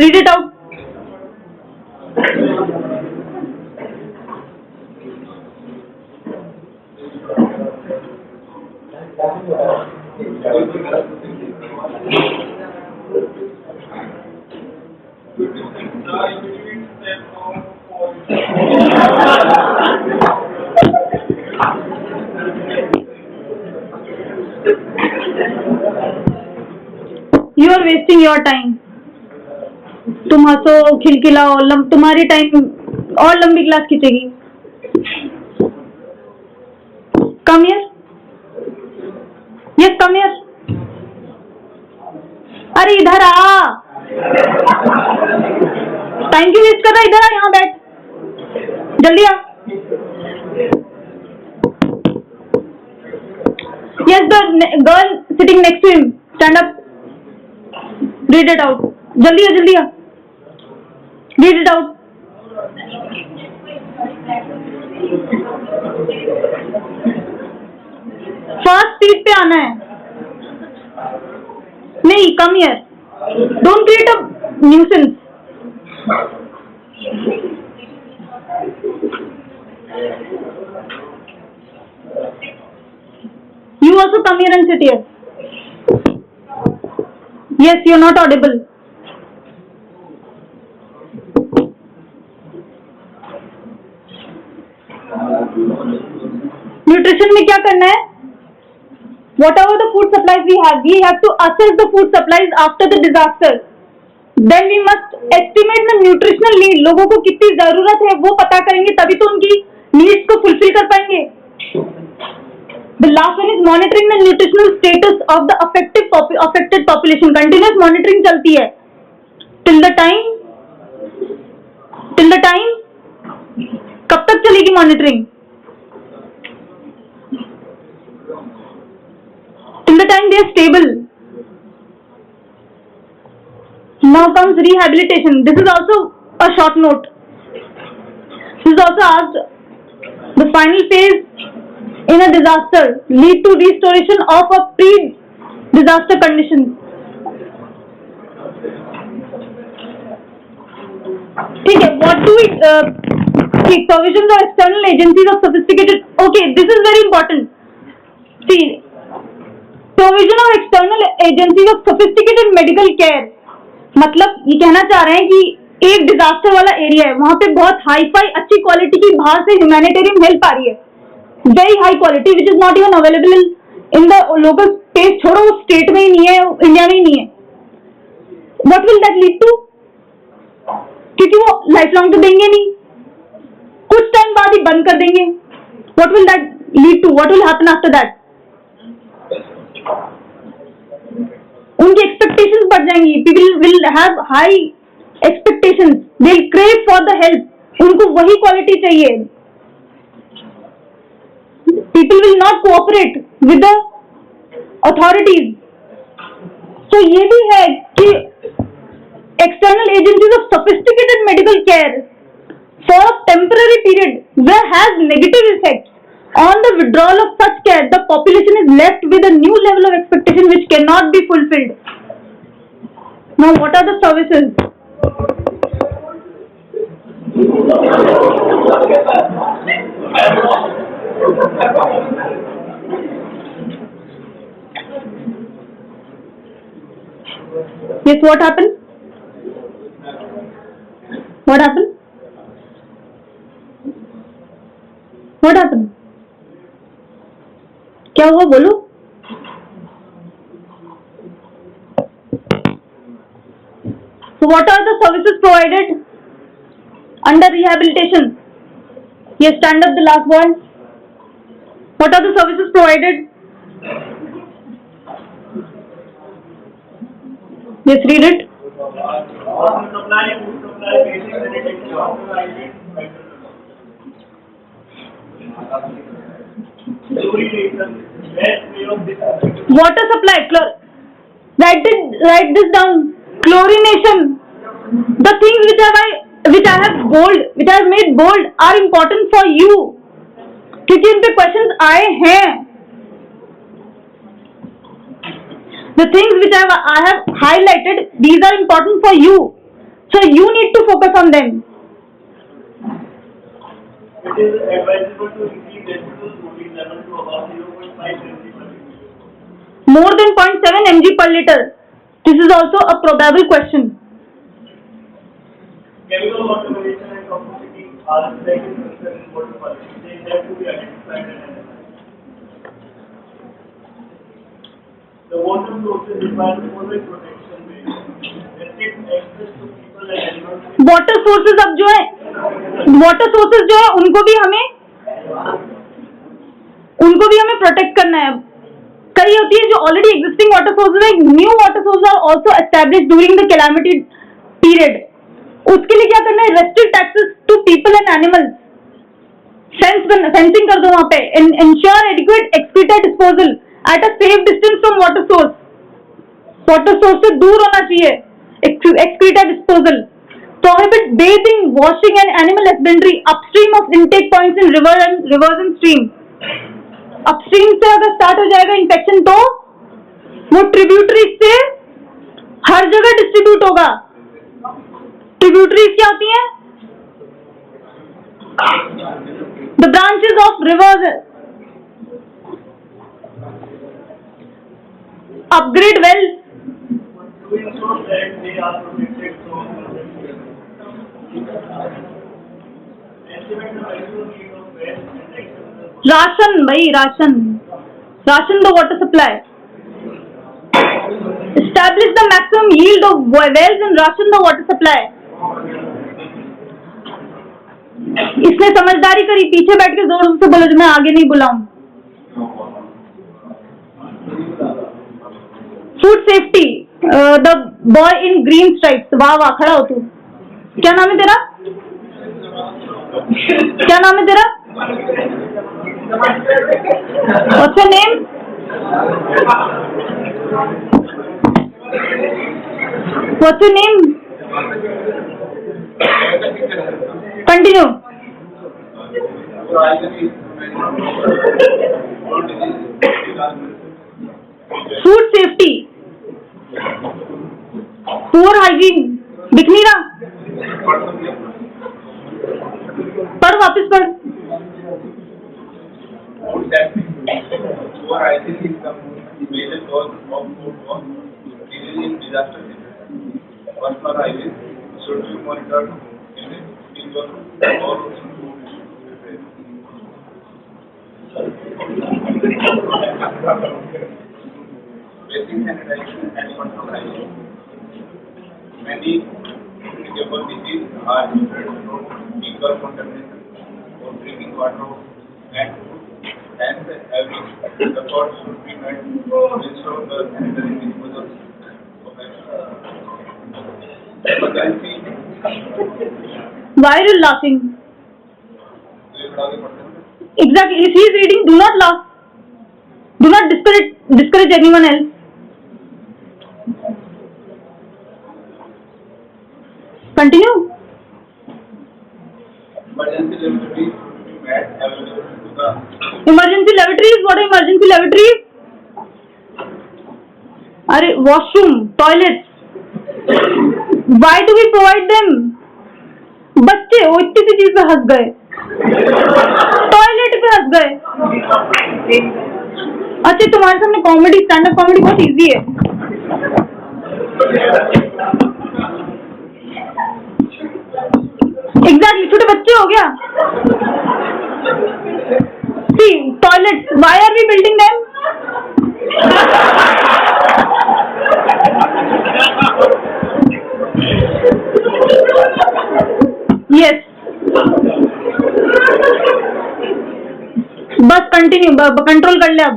Speaker 1: read it out. You are wasting your time. तुम हंसो, खिलखिलाओ, तुम्हारी टाइम और लंबी class खींचेगी. Come here. Yes, come here. अरे इधर आ. Time क्यों waste कर रहा है? इधर आ, यहाँ बैठ, जल्दी आ. Yes, the girl sitting next to him. Stand up. Read it out. जल्दी आ, जल्दी आ. Read it out. First seat पे आना है. नहीं, come here. Don't create a nuisance. You also come here and sit here. Yes, you are not audible. Nutrition में क्या करना है? Whatever the food supplies we have to assess the food supplies after the disaster. Then we must estimate the nutritional need. लोगों को कितनी जरूरत है वो पता करेंगे, तभी तो उनकी नीड्स को फुलफिल कर पाएंगे. The last one is monitoring the nutritional status of the affected population. Continuous monitoring चलती है till the time कब तक चलेगी monitoring? Till the time they are stable. Now comes rehabilitation. This is also a short note. This is also asked. The final phase in a disaster lead to restoration of a pre-disaster condition. ठीक है. What do we provisions of external agencies of sophisticated? Okay, this is very important. See, provision of external agencies of sophisticated medical care. मतलब ये कहना चाह रहे हैं कि एक डिजास्टर वाला एरिया है, वहां पे बहुत हाई फाई अच्छी क्वालिटी की बाहर से ह्यूमैनिटेरियन हेल्प आ रही है, very high quality, which is not even available in the local space. छोड़ो, वो स्टेट में ही नहीं है, इंडिया में ही नहीं है. What will that lead to? क्योंकि वो लाइफ लॉन्ग तो देंगे नहीं, कुछ टाइम बाद ही बंद कर देंगे. What will that lead to? What will happen after that? उनकी एक्सपेक्टेशंस बढ़ जाएंगी. People will have high expectations. They will crave for the help. उनको वही क्वालिटी चाहिए. People will not cooperate with the authorities. So ये भी है कि external agencies of sophisticated medical care for a temporary period where has negative effects on the withdrawal of such care, the population is left with a new level of expectation which cannot be fulfilled. Now what are the services? Yes, what happened? What happened? What happened? क्या हुआ बोलो? So what are the services provided under rehabilitation? Yes, stand up the last boy. What are the services provided? Yes, read it. Water supply. Write this down. Chlorination. The things which I have made bold are important for you. क्योंकि इन पे questions आए हैं. The things which I have highlighted, these are important for you. So you need to focus on them.
Speaker 4: It is advisable to increase decibel cooling level to about 0.5 mg per liter.
Speaker 1: More than 0.7 mg per liter. This is also a probable question.
Speaker 4: Chemical contamination and toxicity are second concern in water quality. They have to be identified and analyzed. The water sources require always protection measures. Restrict access to people and animals.
Speaker 1: Water sources अब जो है उनको भी हमें protect करना है. कई होती है जो ऑलरेडी एग्जिस्टिंग वाटर सोर्सेज है, new water sources are also established during the calamity period. उसके लिए क्या करना है? Restrict access to people and animals. Fencing कर दो वहां पे. Ensure adequate excreta disposal at a safe distance from water source. Water source से दूर होना चाहिए excreta disposal. Prohibit bathing, washing and animal husbandry upstream of intake points in rivers and stream. Upstream से अगर स्टार्ट हो जाएगा infection तो वो ट्रिब्यूटरीज से हर जगह डिस्ट्रीब्यूट होगा. ट्रिब्यूटरीज क्या होती हैं? The branches of rivers. Upgrade wells.
Speaker 4: Doing so that they are protected from estimate the maximum need of wells and external
Speaker 1: ration भाई ration the water supply. Establish the maximum yield of wells and ration the water supply. इसने समझदारी करी, पीछे बैठ के जोर से बोलो जो मैं आगे नहीं बुलाऊं. Food safety. The boy in green stripes. वाह वाह, खड़ा हो तू. क्या नाम है तेरा? क्या नाम है तेरा? What's your name? What's your name? Continue. Food safety. Poor hygiene. दिख नहीं रहा? पढ़, वापस पढ़.
Speaker 2: Food safety. Poor hygiene is the major cause of food loss, usually in disaster situations. Personal hygiene should be monitored in your or basic sanitization and personal hygiene. Many communicable diseases are spread from fecal contamination or drinking water and food. Hence, every effort should be made to ensure the sanitary disposal of emergency
Speaker 1: Why are you laughing? Exactly. If he is reading, do not laugh. Do not discourage anyone else. Continue.
Speaker 2: Emergency lavatory mat available to the
Speaker 1: Emergency lavatories. What are emergency lavatories? अरे washroom, toilets. Why do we provide them? बच्चे वो इतनी सी चीज पे हंस गए, toilet पे हंस गए। अच्छा तुम्हारे सामने कॉमेडी, स्टैंड अप कॉमेडी बहुत इजी है। एग्जैक्टली, छोटे बच्चे हो गया। See toilet, why are we building them? Yes, बस कंटिन्यू, कंट्रोल कर ले अब।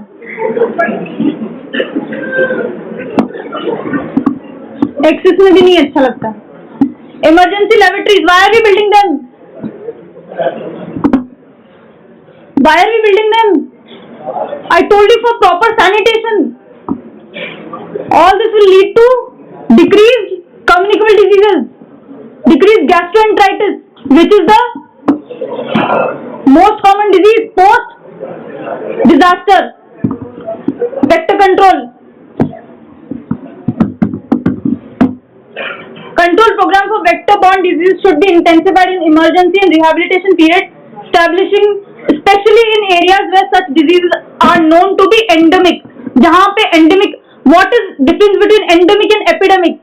Speaker 1: एक्सेस में भी नहीं अच्छा लगता। Emergency laboratories, why are we building them? Why are we building them? I told you for proper sanitation. All this will lead to decreased communicable diseases, decreased gastroenteritis, which is the most common disease post disaster. Vector control. Control program for vector-borne disease should be intensified in emergency and rehabilitation period, establishing especially in areas where such diseases are known to be endemic. जहाँ पे endemic, what is difference between endemic and epidemic?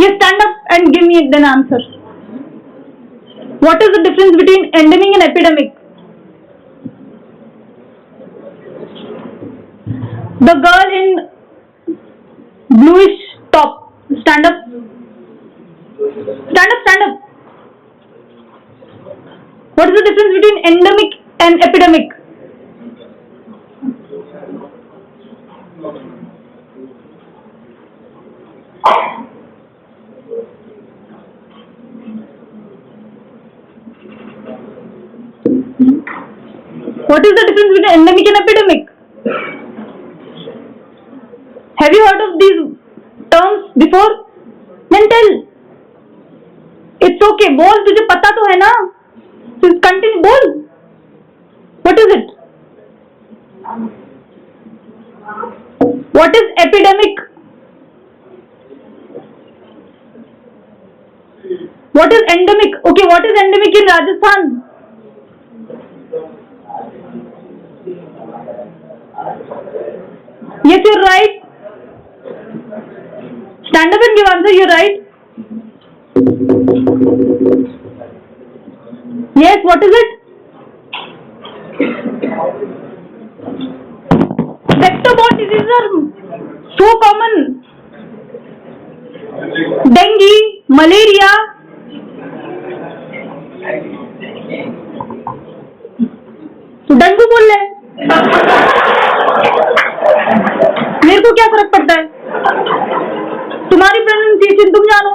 Speaker 1: You stand up and give me an answer. What is the difference between endemic and epidemic? The girl in bluish top, stand up. Stand up, stand up. What is the difference between endemic and epidemic? What is the difference between endemic and epidemic? Have you heard of these terms before? Then tell. It's okay. बोल, तुझे पता तो है ना? Continue, बोल. What is it? What is epidemic? What is endemic? Okay, what is endemic in Rajasthan? Yes, you're right. Stand up and give answer. You're right. Yes, what is it? Vector-borne diseases are so common. Dengue, malaria. Dengue बोल ले, मेरे को क्या फर्क पड़ता है? तुम्हारी pronunciation तुम जानो।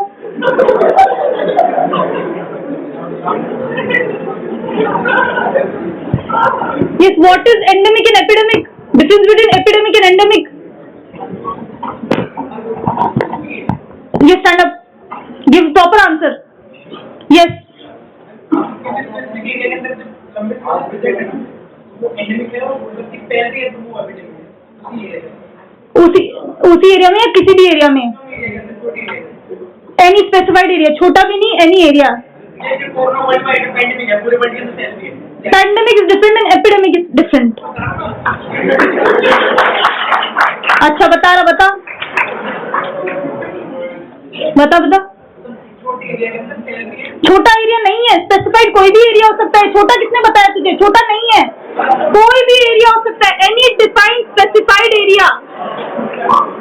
Speaker 1: Yes, what is endemic and epidemic? Difference between epidemic and endemic? Yes, stand up. Give proper answer. Yes. उसी एरिया में या किसी भी एरिया में? एनी स्पेसिफाइड एरिया, छोटा भी नहीं, any area. Pandemic is different and epidemic is different. अच्छा बता रहा, बता बता बता। छोटा एरिया नहीं है, स्पेसिफाइड कोई भी एरिया हो सकता है। छोटा किसने बताया तुझे? छोटा नहीं है, कोई भी एरिया हो सकता है। एनी डिफाइंड स्पेसिफाइड एरिया,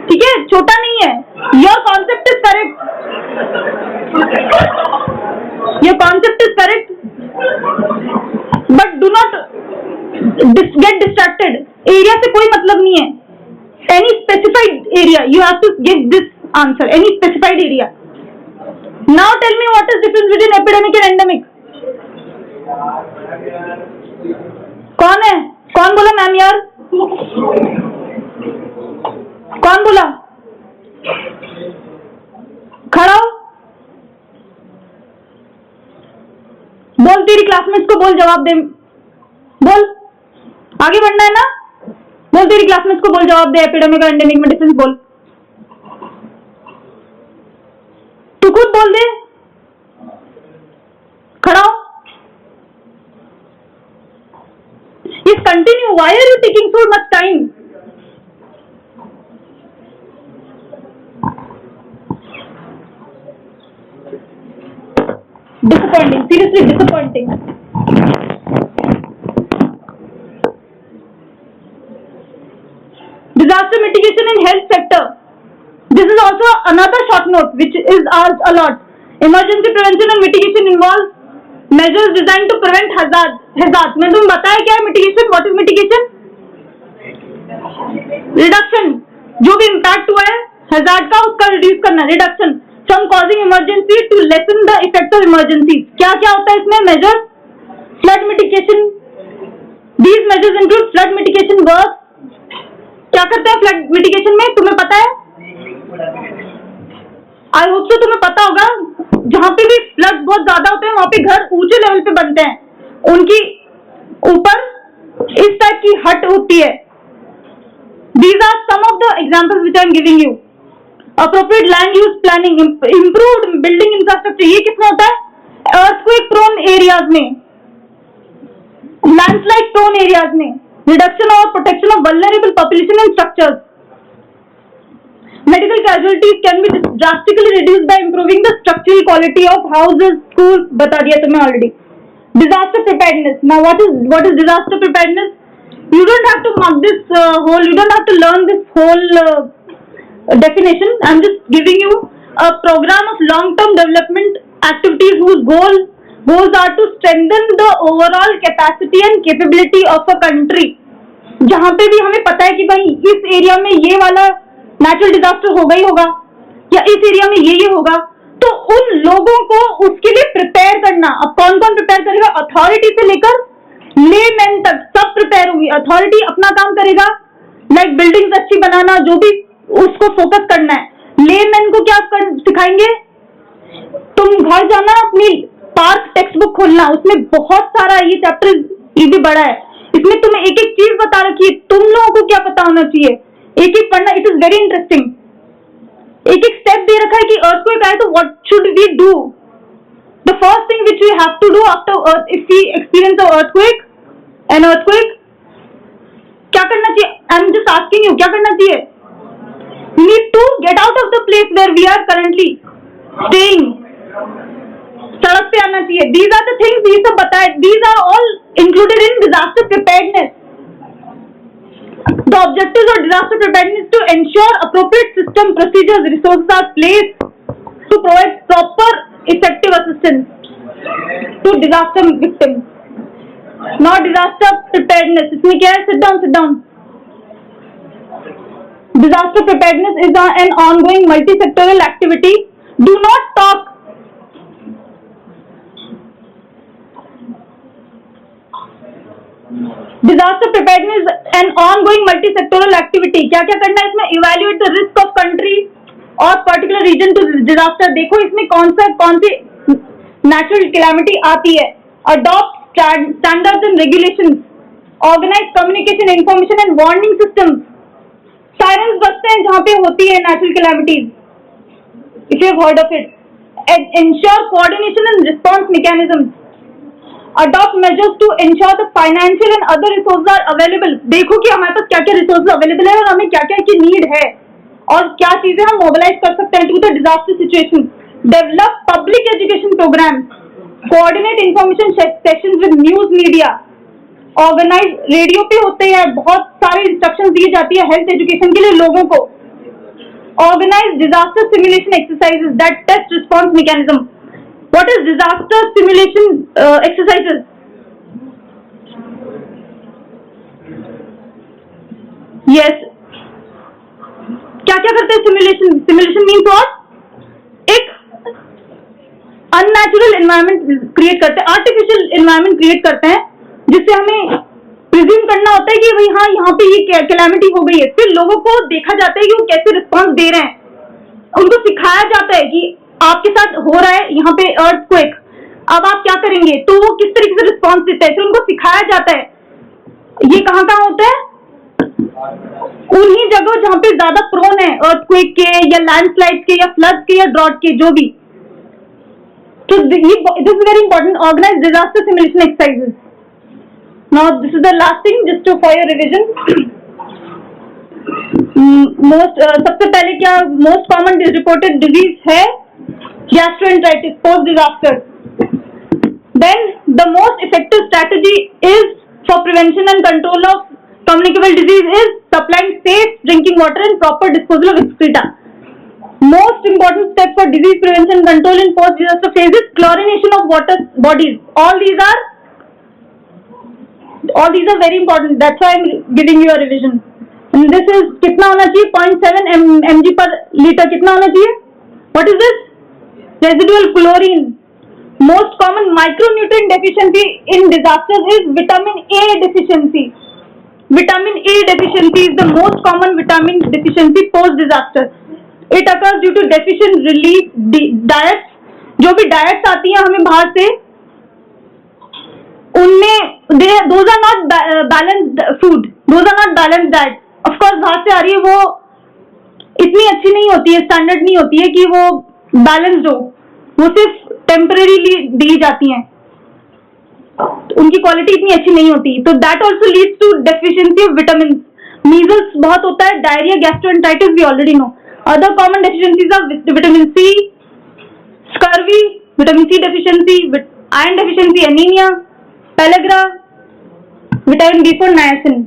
Speaker 1: ठीक है, छोटा नहीं है। Your concept is correct, your concept is correct, but do not get distracted. Area से कोई मतलब नहीं है। Any specified area, you have to give this answer. Any specified area, Now tell me what is difference between epidemic and endemic? कौन है? कौन बोला ma'am यार? कौन बोला? खड़ा हो, बोल, तेरी क्लासमेट्स को बोल, जवाब दे, बोल, आगे बढ़ना है ना, बोल, तेरी क्लासमेट्स को बोल, जवाब दे, एपिडेमिक और एंडेमिक में डिफरेंस बोल, तू खुद बोल दे, खड़ा हो, yes, continue, why are you taking so much time? Disappointing, seriously disappointing. Disaster mitigation in health sector. This is also another short note which is asked a lot. Emergency prevention and mitigation involves measures designed to prevent hazards. मैं तुम्हें बताया क्या है mitigation? What is mitigation? Reduction. जो भी impact हुआ है hazard का उसका reduce करना. Reduction. From causing emergency to lessen the effect of emergency. क्या क्या होता है इसमें measures? Flood mitigation. These measures include flood mitigation works. क्या करते हैं flood mitigation में? तुम्हें पता है? I hope so तुम्हें पता होगा. जहाँ पे भी फ्लड बहुत ज्यादा होते हैं वहाँ पे घर ऊंचे लेवल पे बनते हैं, उनकी ऊपर इस टाइप की हट होती है. These are some of the examples which I am giving you. Appropriate land use planning, improved building infrastructure. ये किसमें होता है? Earthquake prone areas में, landslide prone areas में. Reduction or protection of vulnerable population and structures. Medical casualties can be drastically reduced by improving the structural quality of houses, schools. बता दिया तुम्हें already. Disaster preparedness. Now what is disaster preparedness? You don't have to mark this you don't have to learn this whole definition. I'm just giving you a program of long-term development activities whose goals are to strengthen the overall capacity and capability of a country. जहाँ पे भी हमें पता है कि भाई इस area में ये वाला नेचुरल डिजास्टर होगा ही होगा या इस एरिया में ये होगा, तो उन लोगों को उसके लिए प्रिपेयर करना. अब कौन कौन प्रिपेयर करेगा? अथॉरिटी से लेकर लेमैन तक सब प्रिपेयर होंगी. अथॉरिटी अपना काम करेगा, लाइक बिल्डिंग्स अच्छी बनाना, जो भी उसको फोकस करना है. लेमैन को क्या सिखाएंगे? तुम घर जाना, अपनी पार्क टेक्स्ट बुक खोलना, उसमें बहुत सारा ये चैप्टर ये भी बड़ा है, इसमें तुम्हें एक एक चीज बता रखी है, तुम लोगों को क्या पता होना चाहिए, एक एक पढ़ना. It is very interesting. एक एक स्टेप दे रखा है कि अर्थक्वेक आए तो what should we do. The first thing which we have to do after if we experience an earthquake, क्या करना चाहिए? I am just asking you, क्या करना चाहिए? We need to get out of the place where we are currently staying. सड़क पे आना चाहिए. दीज आर द थिंग्स, ये सब बताए. These are all included in disaster preparedness. The objectives of disaster preparedness to ensure appropriate system, procedures, resources are placed to provide proper, effective assistance to disaster victims. Now, disaster preparedness. इसमें क्या है? Sit down, sit down. Disaster preparedness is an ongoing multi-sectoral activity. Do not talk. Disaster preparedness is an ongoing multi-sectoral activity. क्या क्या करना है इसमें? Evaluate the risk of country or particular region to disaster. देखो इसमें कौन सी natural calamity आती है. Adopt standards and regulations. Organize communication, information and warning systems. Sirens बजते हैं जहाँ पे होती है natural calamities. If you have heard of it. Ensure coordination and response mechanisms. Adopt measures to ensure the financial and other resources are available. देखो कि हमारे पास क्या क्या resources available है और हमें क्या क्या की need है और क्या चीजें हम mobilize कर सकते हैं to the disaster situation. Develop public education programs. Coordinate information sessions with news media. Organize, radio पे होते हैं बहुत सारे instructions दी जाती है health education के लिए लोगों को. Organize disaster simulation exercises that test response mechanism. What is disaster simulation exercises? Yes. क्या क्या करते हैं simulation? Simulation means what? एक अननेचुरल एनवायरनमेंट क्रिएट करते हैं, आर्टिफिशियल एनवायरनमेंट क्रिएट करते हैं, जिससे हमें प्रिज्यूम करना होता है कि भाई हाँ यहाँ पे ये कैलामिटी हो गई है। फिर लोगों को देखा जाता है कि वो कैसे रिस्पॉन्स दे रहे हैं, उनको सिखाया जाता है कि आपके साथ हो रहा है यहाँ पे अर्थक्वेक, अब आप क्या करेंगे, तो वो किस तरीके से रिस्पॉन्स देते हैं, फिर उनको सिखाया जाता है। ये कहाँ कहाँ होता है? उन्हीं जगह जहाँ पे ज्यादा प्रोन है अर्थक्वेक के या लैंडस्लाइड के या फ्लड के या ड्रॉट के, जो भी। तो this is very important, organize disaster simulation exercises. Now this is the last thing just to for your revision. सबसे पहले क्या मोस्ट कॉमन रिपोर्टेड डिजीज है? Gastroenteritis post disaster. Then the most effective strategy is for prevention and control of communicable disease is supplying safe drinking water and proper disposal of excreta. Most important step for disease prevention and control in post-disaster phase is chlorination of water bodies. All these are very important. That's why I'm giving you a revision. And this is कितना होना चाहिए? 0.7 mg per liter कितना होना चाहिए? What is this? Residual chlorine. Most common micronutrient deficiency in disasters is vitamin A deficiency. Vitamin A deficiency is the most common vitamin deficiency post disaster. It occurs due to deficient relief diets. जो भी diets आती हैं हमें बाहर से, उनमें those are not balanced food. Those are not balanced diet. Of course बाहर से आ रही है, वो इतनी अच्छी नहीं होती है, स्टैंडर्ड नहीं होती है कि वो बैलेंस्ड हो, वो सिर्फ टेम्परेरीली दी जाती हैं, उनकी क्वालिटी इतनी अच्छी नहीं होती। तो that also leads to deficiency of vitamin. Measles बहुत होता है, diarrhoea, gastroenteritis we already know. Other common deficiencies of vitamin C, scurvy, vitamin C deficiency, iron deficiency, anaemia, pellagra, vitamin B four, niacin.